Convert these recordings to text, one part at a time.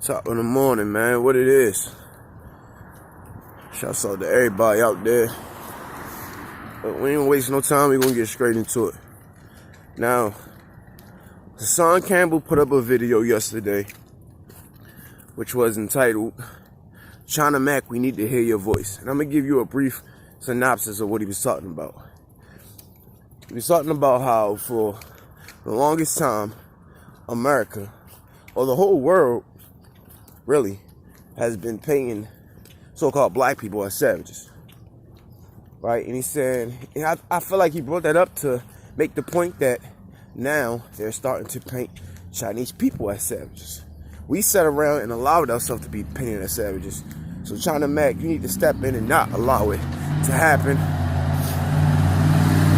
Top of the morning, man. What it is. Shouts out to everybody out there. But we ain't waste no time. We're going to get straight into it. Now, Hassan Campbell put up a video yesterday, which was entitled, China Mac, we need to hear your voice. And I'm going to give you a brief synopsis of what he was talking about. He was talking about how for the longest time, America, or the whole world, really, has been painting so-called black people as savages. Right? And he said, and I feel like he brought that up to make the point that now they're starting to paint Chinese people as savages. We sat around and allowed ourselves to be painted as savages. So China Mac, you need to step in and not allow it to happen.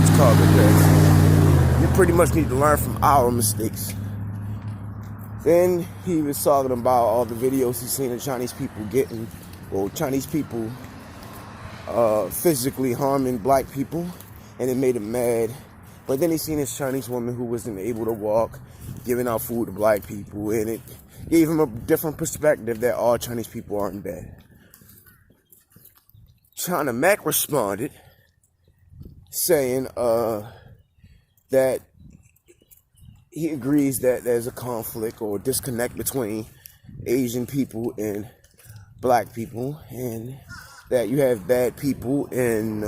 It's called it. You pretty much need to learn from our mistakes. Then he was talking about all the videos he's seen of Chinese people getting, or Chinese people physically harming black people, and it made him mad. But then he seen this Chinese woman who wasn't able to walk, giving out food to black people, and it gave him a different perspective that all Chinese people aren't bad. China Mac responded saying that he agrees that there's a conflict or disconnect between Asian people and black people, and that you have bad people in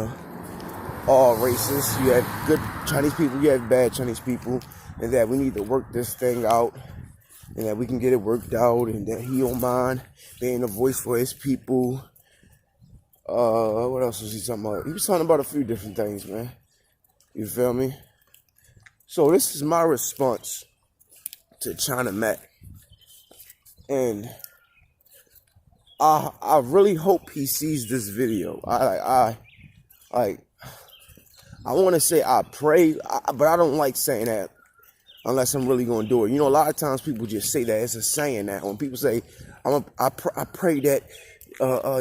all races. You have good Chinese people, you have bad Chinese people, and that we need to work this thing out, and that we can get it worked out, and that he don't mind being a voice for his people. What else was he talking about? He was talking about a few different things, man. You feel me? So this is my response to China Mac. And I really hope he sees this video. I want to say I pray, but I don't like saying that unless I'm really going to do it. You know, a lot of times people just say that. It's a saying that. When people say, I pray that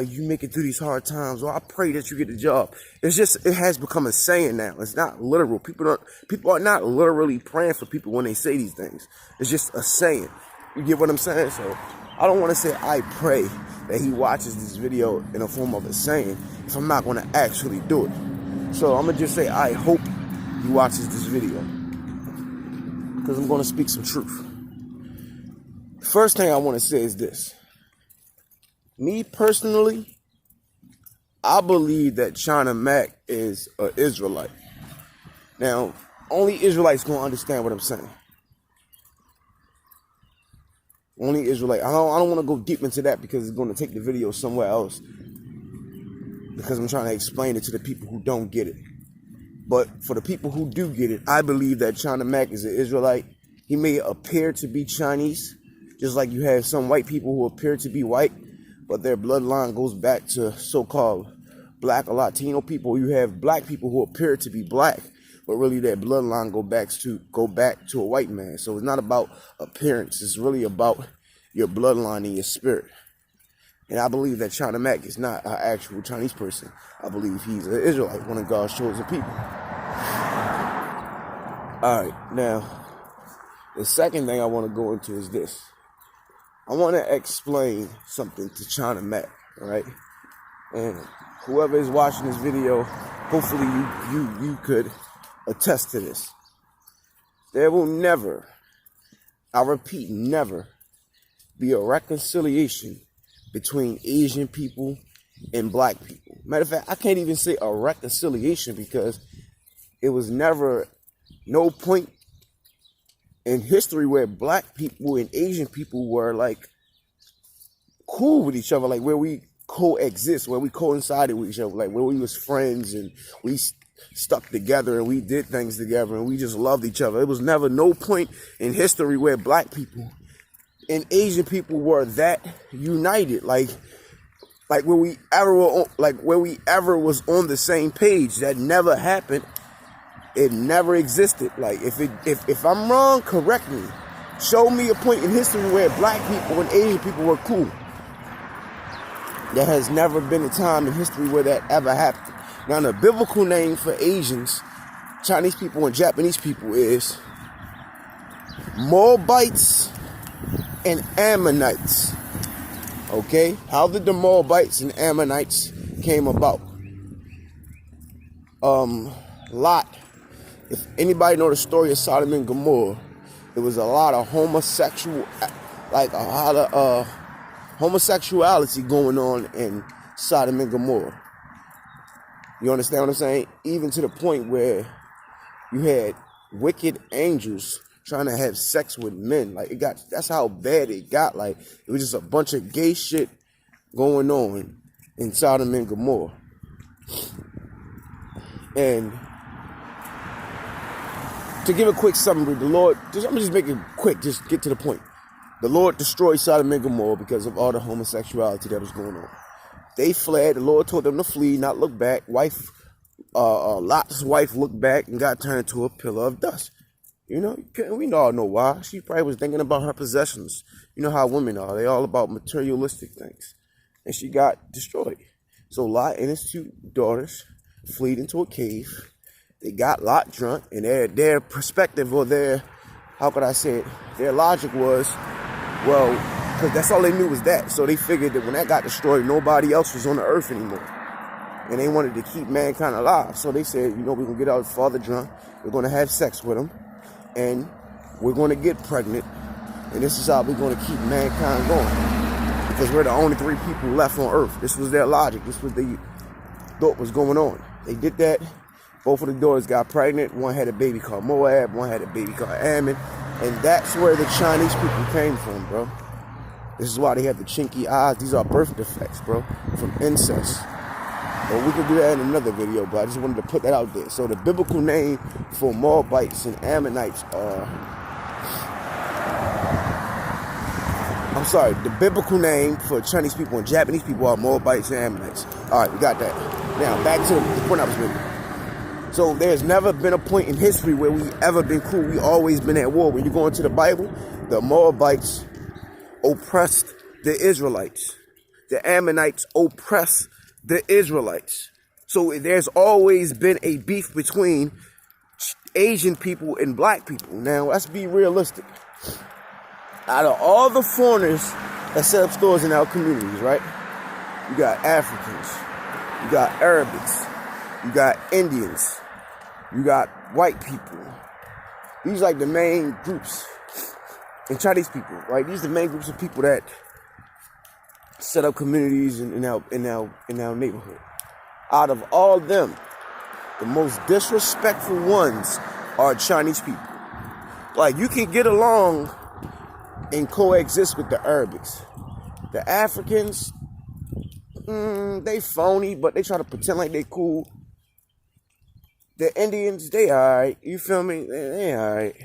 you make it through these hard times, or I pray that you get a job. It's just, it has become a saying now. It's not literal. People are not literally praying for people when they say these things. It's just a saying. You get what I'm saying? So I don't want to say I pray that he watches this video in a form of a saying if I'm not going to actually do it. So I'm going to just say I hope he watches this video, because I'm going to speak some truth. First thing I want to say is this. Me personally, I believe that China Mac is an Israelite. Now, only Israelites gonna understand what I'm saying. Only Israelite. I don't want to go deep into that because it's going to take the video somewhere else, because I'm trying to explain it to the people who don't get it. But for the people who do get it, I believe that China Mac is an Israelite. He may appear to be Chinese, just like you have some white people who appear to be white, but their bloodline goes back to so-called black or Latino people. You have black people who appear to be black, but really their bloodline go back to a white man. So it's not about appearance. It's really about your bloodline and your spirit. And I believe that China Mac is not an actual Chinese person. I believe he's an Israelite, one of God's chosen people. All right, now, the second thing I want to go into is this. I want to explain something to China Mac, all right? And whoever is watching this video, hopefully you could attest to this. There will never, I repeat, never be a reconciliation between Asian people and black people. Matter of fact, I can't even say a reconciliation, because it was never no point in history where black people and Asian people were like cool with each other, like where we coexist, where we coincided with each other, like where we was friends and we stuck together and we did things together and we just loved each other. It was never no point in history where black people and Asian people were that united, like where we ever was on the same page. That never happened. It never existed. Like, if I'm wrong, correct me. Show me a point in history where black people and Asian people were cool. There has never been a time in history where that ever happened. Now, the biblical name for Asians, Chinese people and Japanese people is Moabites and Ammonites. Okay? How did the Moabites and Ammonites came about? Lot. If anybody know the story of Sodom and Gomorrah, there was a lot of homosexuality going on in Sodom and Gomorrah. You understand what I'm saying? Even to the point where you had wicked angels trying to have sex with men. Like, that's how bad it got. Like, it was just a bunch of gay shit going on in Sodom and Gomorrah. And to give a quick summary, the Lord, I'm just making it quick, just get to the point. The Lord destroyed Sodom and Gomorrah because of all the homosexuality that was going on. They fled. The Lord told them to flee, not look back. Lot's wife looked back and got turned to a pillar of dust. You know, we all know why. She probably was thinking about her possessions. You know how women are. They all about materialistic things. And she got destroyed. So Lot and his 2 daughters fled into a cave. They got Lot drunk, and their perspective, or their logic was, well, because that's all they knew was that. So they figured that when that got destroyed, nobody else was on the earth anymore. And they wanted to keep mankind alive. So they said, you know, we're going to get our father drunk. We're going to have sex with him. And we're going to get pregnant. And this is how we're going to keep mankind going. Because we're the only 3 people left on earth. This was their logic. This was what they thought was going on. They did that. Both of the daughters got pregnant. One had a baby called Moab. One had a baby called Ammon. And that's where the Chinese people came from, bro. This is why they have the chinky eyes. These are birth defects, bro, from incest. But we could do that in another video, but I just wanted to put that out there. So the biblical name for Moabites and Ammonites are... the biblical name for Chinese people and Japanese people are Moabites and Ammonites. All right, we got that. Now, back to the point I was making. So there's never been a point in history where we ever been cool. We always been at war. When you go into the Bible, the Moabites oppressed the Israelites. The Ammonites oppressed the Israelites. So there's always been a beef between Asian people and black people. Now, let's be realistic. Out of all the foreigners that set up stores in our communities, right? You got Africans, you got Arabics, you got Indians, you got white people. These are like the main groups. And Chinese people, right? These are the main groups of people that set up communities in our neighborhood. Out of all of them, the most disrespectful ones are Chinese people. Like, you can get along and coexist with the Arabics. The Africans, they phony, but they try to pretend like they cool. The Indians, they alright. You feel me? They alright.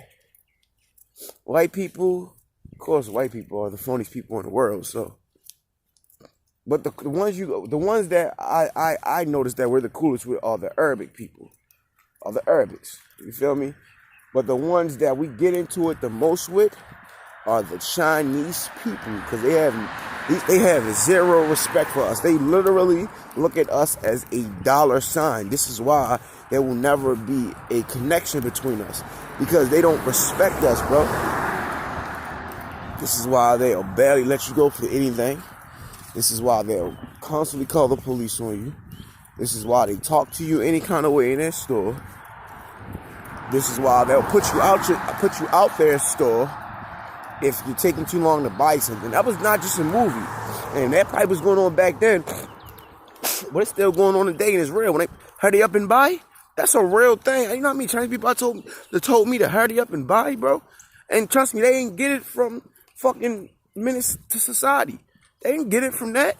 White people, of course, white people are the phoniest people in the world. So, but the ones that I noticed that we're the coolest with are the Arabic people, are the Arabics. You feel me? But the ones that we get into it the most with are the Chinese people, because they have zero respect for us. They literally look at us as a dollar sign. This is why there will never be a connection between us, because they don't respect us, bro. This is why they'll barely let you go for anything. This is why they'll constantly call the police on you. This is why they talk to you any kind of way in their store. This is why they'll put you out their store if you're taking too long to buy something. That was not just a movie. And that probably was going on back then. But it's still going on today, and it's real. When they hurry up and buy, that's a real thing. You know what I mean? Chinese people told me to hurry up and buy, bro. And trust me, they ain't get it from fucking menace to society. They didn't get it from that.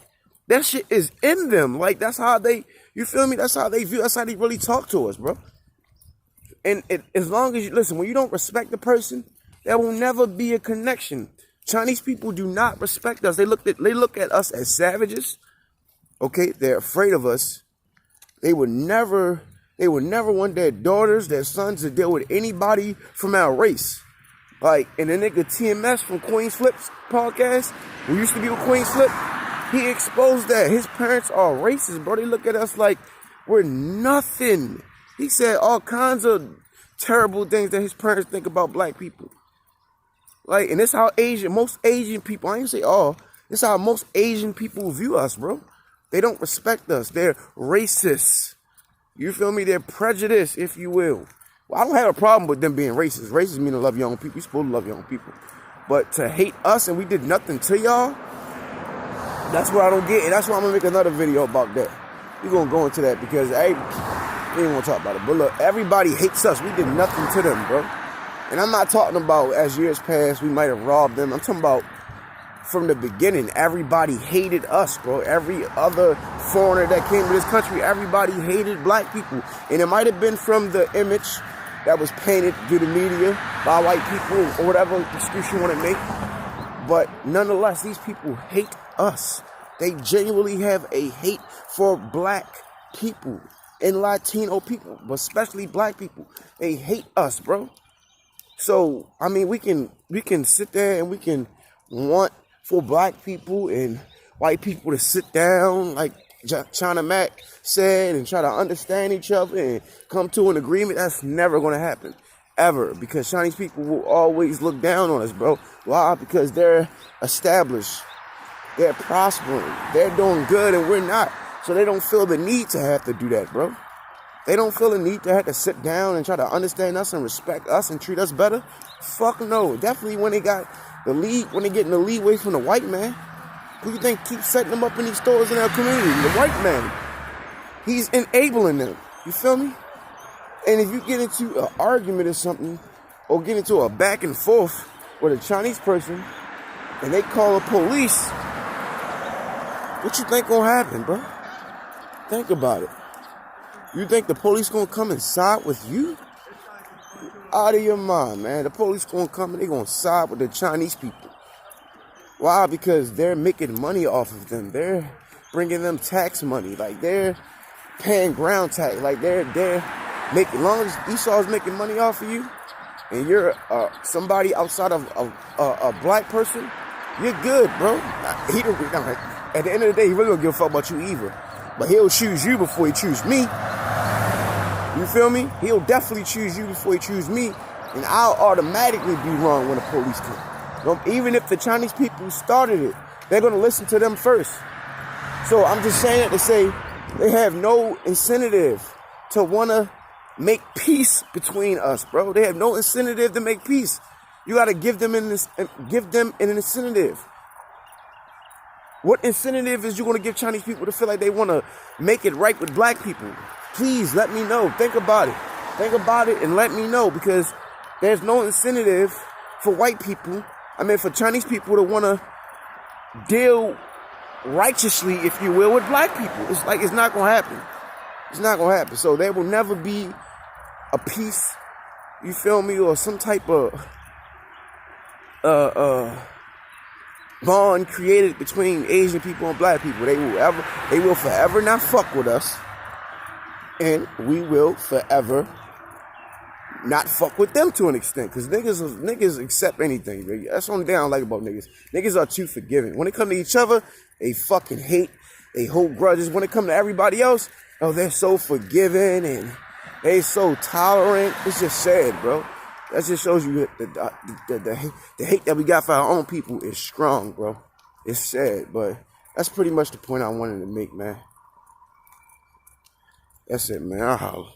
That shit is in them. Like, that's how they, you feel me? That's how they view, that's how they really talk to us, bro. And as long as you, listen, when you don't respect the person, there will never be a connection. Chinese people do not respect us. They look at us as savages. Okay, they're afraid of us. They would never want their daughters, their sons to deal with anybody from our race. Like, and the nigga TMS from Queen's Flip's podcast, who used to be with Queen's Flip, he exposed that. His parents are racist, bro. They look at us like we're nothing. He said all kinds of terrible things that his parents think about black people. Like, and this how most Asian people, I ain't say all, This is how most Asian people view us, bro. They don't respect us. They're racist. You feel me? They're prejudiced, if you will. Well, I don't have a problem with them being racist. Racist mean to love your own people. You're supposed to love your own people. But to hate us and we did nothing to y'all, that's what I don't get. And that's why I'm going to make another video about that. We're going to go into that because we ain't going to talk about it. But look, everybody hates us. We did nothing to them, bro. And I'm not talking about as years passed, we might have robbed them. I'm talking about from the beginning, everybody hated us, bro. Every other foreigner that came to this country, everybody hated black people. And it might have been from the image that was painted through the media by white people or whatever excuse you want to make. But nonetheless, these people hate us. They genuinely have a hate for black people and Latino people, but especially black people. They hate us, bro. So, I mean, we can sit there and we can want for black people and white people to sit down like China Mac said and try to understand each other and come to an agreement. That's never going to happen, ever, because Chinese people will always look down on us, bro. Why? Because they're established, they're prospering, they're doing good, and we're not. So they don't feel the need to have to do that, bro. They don't feel the need to have to sit down and try to understand us and respect us and treat us better. Fuck no. Definitely when they got the lead, when they getting the leeway from the white man. Who you think keeps setting them up in these stores in our community? The white man. He's enabling them. You feel me? And if you get into an argument or something, or get into a back and forth with a Chinese person, and they call the police, what you think gonna happen, bro? Think about it. You think the police gonna come and side with you? Out of your mind, man. The police gonna come and they gonna side with the Chinese people. Why? Because they're making money off of them. They're bringing them tax money. Like they're paying ground tax. Like they're making. As long as Esau's making money off of you, and you're somebody outside of a black person, you're good, bro. At the end of the day, he really don't give a fuck about you either. But he'll choose you before he choose me. You feel me? He'll definitely choose you before he choose me. And I'll automatically be wrong when the police come. Even if the Chinese people started it, they're going to listen to them first. So I'm just saying it to say they have no incentive to want to make peace between us, bro. They have no incentive to make peace. You got to give them an incentive. What incentive is you going to give Chinese people to feel like they want to make it right with black people? Please let me know. Think about it. Think about it and let me know, because there's no incentive for white people, for Chinese people to want to deal righteously, if you will, with black people. It's like it's not going to happen. It's not going to happen. So there will never be a peace, you feel me, or some type of bond created between Asian people and black people. They will forever not fuck with us, and we will forever not fuck with them to an extent. Because niggas accept anything, baby. That's the only thing I don't like about niggas. Niggas are too forgiving. When it comes to each other, they fucking hate. They hold grudges. When it comes to everybody else, they're so forgiving and they so tolerant. It's just sad, bro. That just shows you the hate that we got for our own people is strong, bro. It's sad, but that's pretty much the point I wanted to make, man. That's it, man. I'll holler.